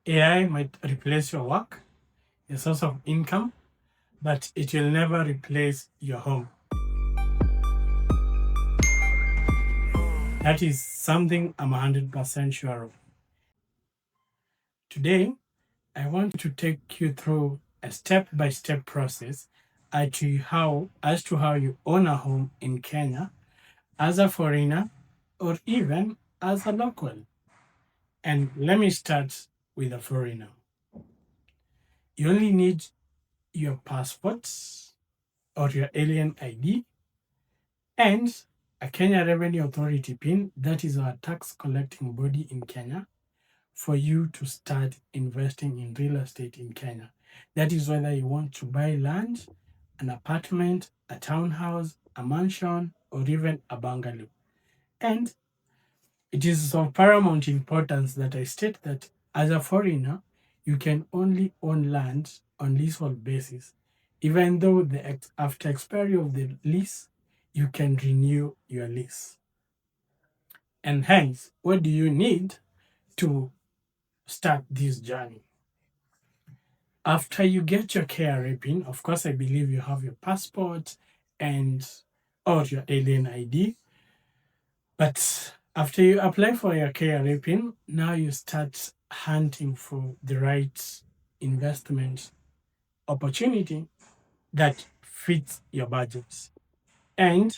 AI might replace your work, a source of income, but it will never replace your home. That is something I'm 100% sure of. Today, I want to take you through a step-by-step process as to how you own a home in Kenya as a foreigner or even as a local. And let me start with a foreigner. You only need your passport or your alien ID and a Kenya Revenue Authority PIN, that is our tax collecting body in Kenya, for you to start investing in real estate in Kenya. That is whether you want to buy land, an apartment, a townhouse, a mansion, or even a bungalow. And it is of paramount importance that I state that as a foreigner, you can only own land on leasehold basis, even though after expiry of the lease, you can renew your lease. And hence, what do you need to start this journey? After you get your KRA PIN, of course, I believe you have your passport or your alien ID. But after you apply for your KRA PIN, now you start hunting for the right investment opportunity that fits your budget. And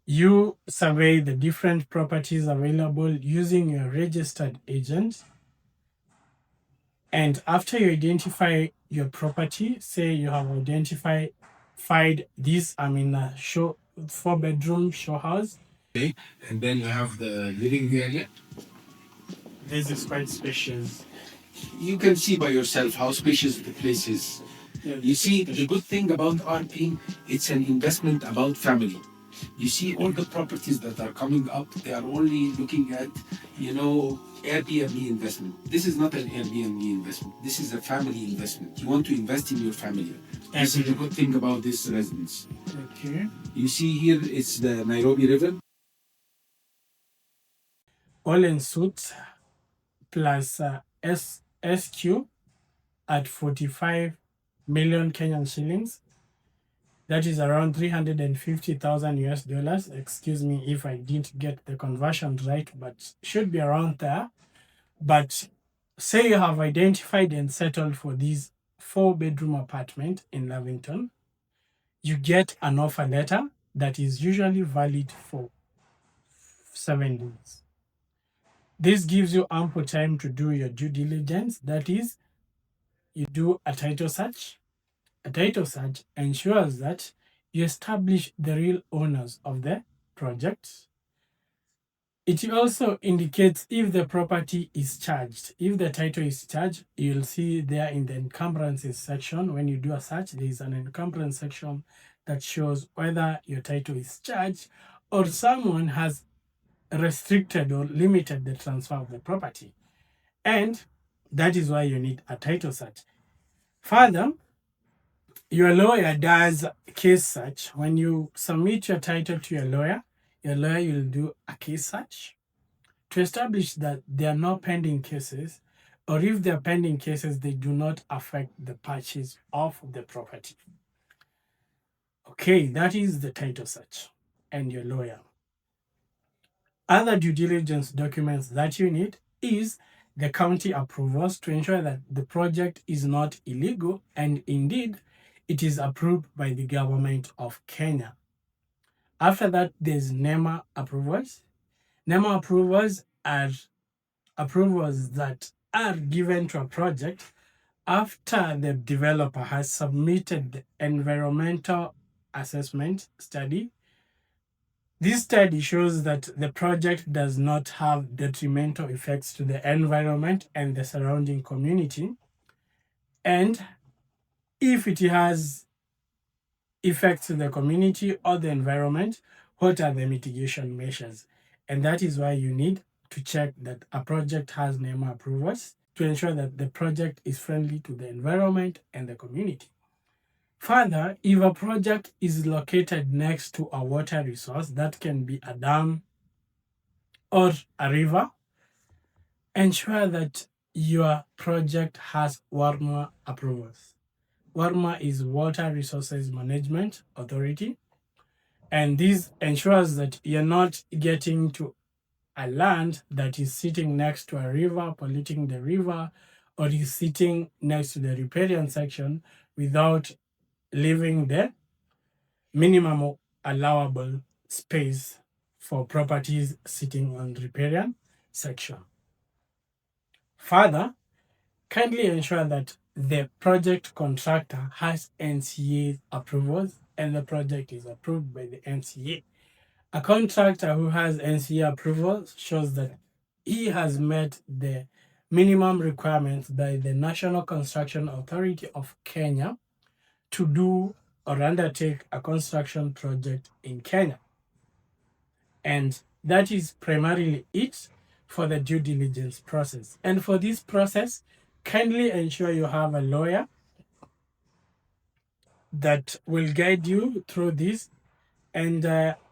you survey the different properties available using your registered agent. And after you identify your property, say you have identified this, a 4-bedroom show house. Okay, and then you have the living area. This is quite spacious. You can see by yourself how spacious the place is. Yeah. You see, the good thing about RP, it's an investment about family. You see all the properties that are coming up, they are only looking at, Airbnb investment. This is not an Airbnb investment. This is a family investment. You want to invest in your family. This is the good thing about this residence. Okay. You see here, it's the Nairobi River. All in suits plus SQ at 45 million Kenyan shillings. That is around 350,000 US dollars. Excuse me if I didn't get the conversion right, but should be around there. But say you have identified and settled for this 4-bedroom apartment in Lavington, you get an offer letter that is usually valid for 7 days. This gives you ample time to do your due diligence. That is, you do a title search. A title search ensures that you establish the real owners of the project. It also indicates if the property is charged. If the title is charged, you'll see there in the encumbrances section, when you do a search, there is an encumbrance section that shows whether your title is charged or someone has restricted or limited the transfer of the property. And that is why you need a title search. Further, your lawyer does case search. When you submit your title to your lawyer will do a case search to establish that there are no pending cases, or if there are pending cases, they do not affect the purchase of the property. Okay, that is the title search and your lawyer. Other due diligence documents that you need is the county approvals to ensure that the project is not illegal and indeed it is approved by the government of Kenya. After that, there's NEMA approvals. NEMA approvals are approvals that are given to a project after the developer has submitted the environmental assessment study. This study shows that the project does not have detrimental effects to the environment and the surrounding community. And if it has effects to the community or the environment, what are the mitigation measures? And that is why you need to check that a project has NEMA approvals to ensure that the project is friendly to the environment and the community. Further, if a project is located next to a water resource, that can be a dam or a river, ensure that your project has WARMA approvals. WARMA is Water Resources Management Authority, and this ensures that you're not getting to a land that is sitting next to a river, polluting the river, or is sitting next to the riparian section without leaving the minimum allowable space for properties sitting on riparian section. Further, kindly ensure that the project contractor has NCA approvals and the project is approved by the NCA. A contractor who has NCA approvals shows that he has met the minimum requirements by the National Construction Authority of Kenya to do or undertake a construction project in Kenya. And that is primarily it for the due diligence process. And for this process, kindly ensure you have a lawyer that will guide you through this. And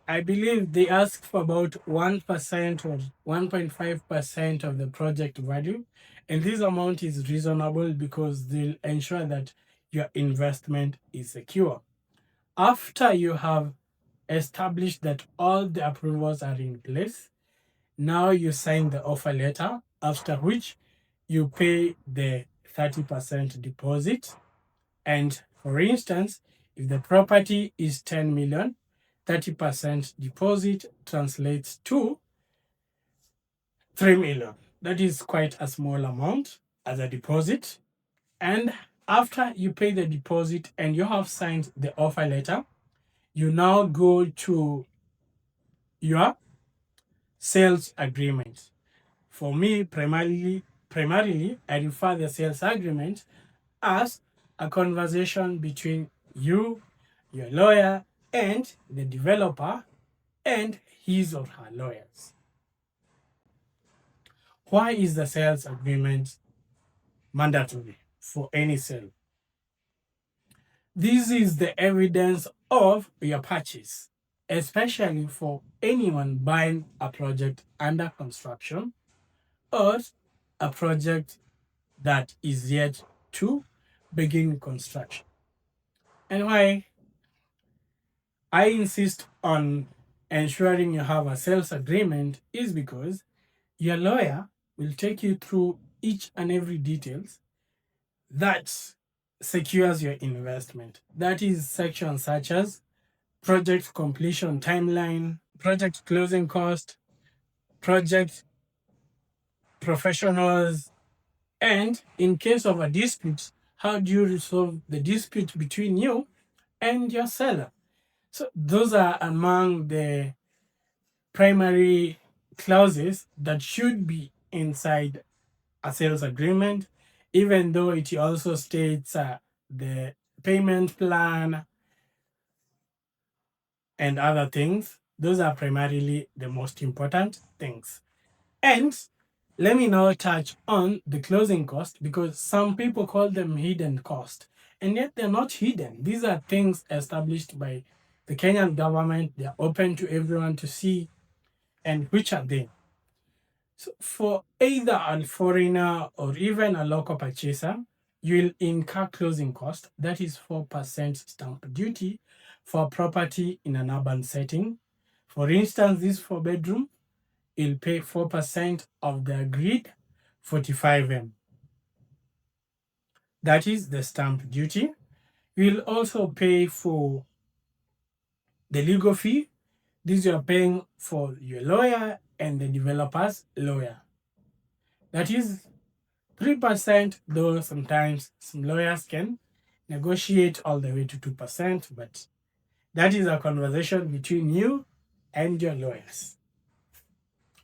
I believe they ask for about 1% or 1.5% of the project value. And this amount is reasonable because they'll ensure that your investment is secure. After you have established that all the approvals are in place, now you sign the offer letter, after which you pay the 30% deposit. And for instance, if the property is 10 million, 30% deposit translates to 3 million. That is quite a small amount as a deposit. And after you pay the deposit and you have signed the offer letter, you now go to your sales agreement. For me, primarily, I refer the sales agreement as a conversation between you, your lawyer, and the developer and his or her lawyers. Why is the sales agreement mandatory for any sale? This is the evidence of your purchase, especially for anyone buying a project under construction or a project that is yet to begin construction. And why I insist on ensuring you have a sales agreement is because your lawyer will take you through each and every details that secures your investment. That is sections such as project completion timeline, project closing cost, project professionals, and in case of a dispute, how do you resolve the dispute between you and your seller? So those are among the primary clauses that should be inside a sales agreement, even though it also states the payment plan and other things. Those are primarily the most important things. And let me now touch on the closing cost, because some people call them hidden cost, and yet they're not hidden. These are things established by the Kenyan government. They're open to everyone to see. And which are they? So for either a foreigner or even a local purchaser, you'll incur closing cost. That is 4% stamp duty for property in an urban setting. For instance, this 4-bedroom, you'll pay 4% of the agreed 45M. That is the stamp duty. You'll also pay for the legal fee. This you are paying for your lawyer and the developer's lawyer. That is 3%, though sometimes some lawyers can negotiate all the way to 2%, but that is a conversation between you and your lawyers.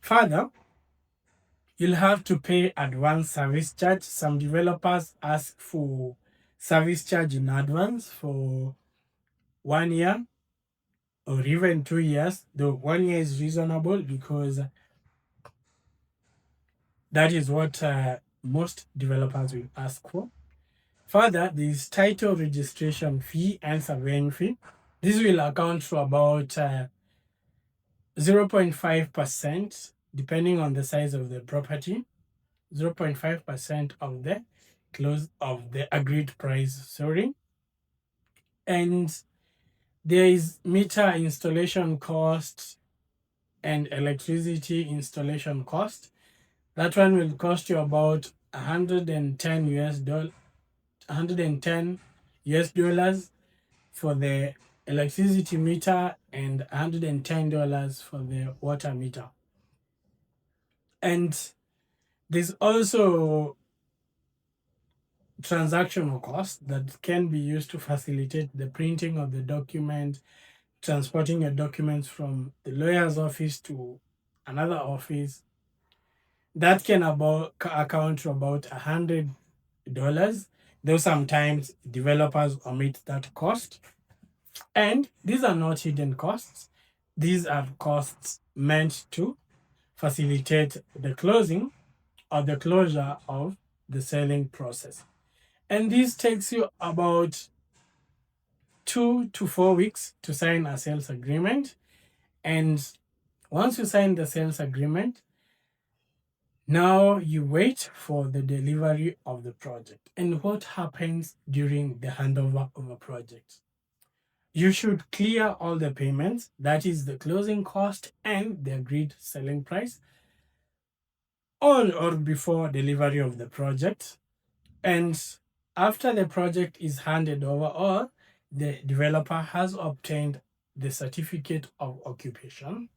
Further, you'll have to pay advance service charge. Some developers ask for service charge in advance for 1 year or even 2 years, though 1 year is reasonable because that is what most developers will ask for. Further, there is title registration fee and surveying fee. This will account for about 0.5% depending on the size of the property. 0.5% of the agreed price, sorry. And there is meter installation cost and electricity installation cost. That one will cost you about 110 US dollars for the electricity meter and $110 for the water meter. And there's also transactional costs that can be used to facilitate the printing of the document, transporting your documents from the lawyer's office to another office. That can account to about $100, though sometimes developers omit that cost. And these are not hidden costs. These are costs meant to facilitate the closing or the closure of the selling process. And this takes you about 2 to 4 weeks to sign a sales agreement. And once you sign the sales agreement, now you wait for the delivery of the project. And what happens during the handover of a project? You should clear all the payments, that is the closing cost and the agreed selling price, on or before delivery of the project. And after the project is handed over or the developer has obtained the certificate of occupation,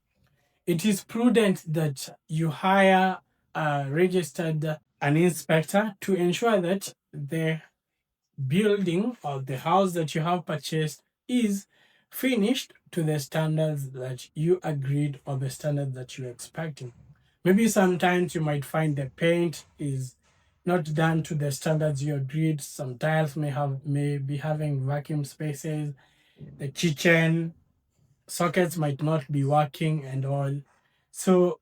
it is prudent that you hire an inspector to ensure that the building or the house that you have purchased is finished to the standards that you agreed or the standards that you're expecting. Maybe sometimes you might find the paint is not done to the standards you agreed. Some tiles may be having vacuum spaces. The kitchen sockets might not be working and all. So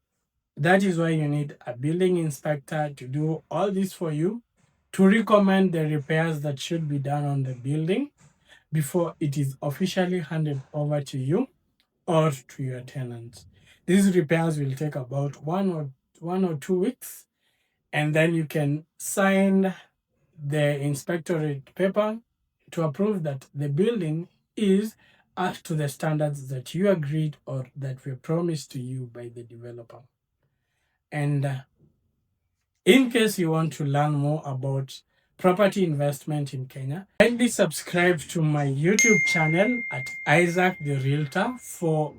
that is why you need a building inspector to do all this for you, to recommend the repairs that should be done on the building before it is officially handed over to you or to your tenants. These repairs will take about one or 2 weeks, and then you can sign the inspectorate paper to approve that the building is up to the standards that you agreed or that were promised to you by the developer. And in case you want to learn more about property investment in Kenya, kindly subscribe to my YouTube channel at Isaac the Realtor for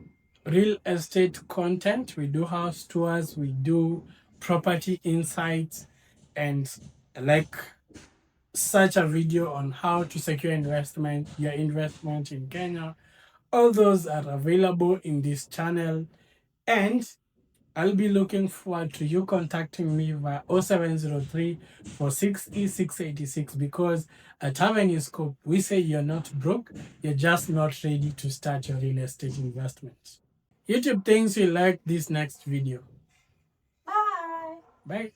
real estate content. We do house tours, we do property insights, and like such a video on how to secure your investment in Kenya. All those are available in this channel, and I'll be looking forward to you contacting me via 0703 460 686, because at Avenue Scope, we say you're not broke, you're just not ready to start your real estate investment. YouTube thinks you like this next video. Bye. Bye.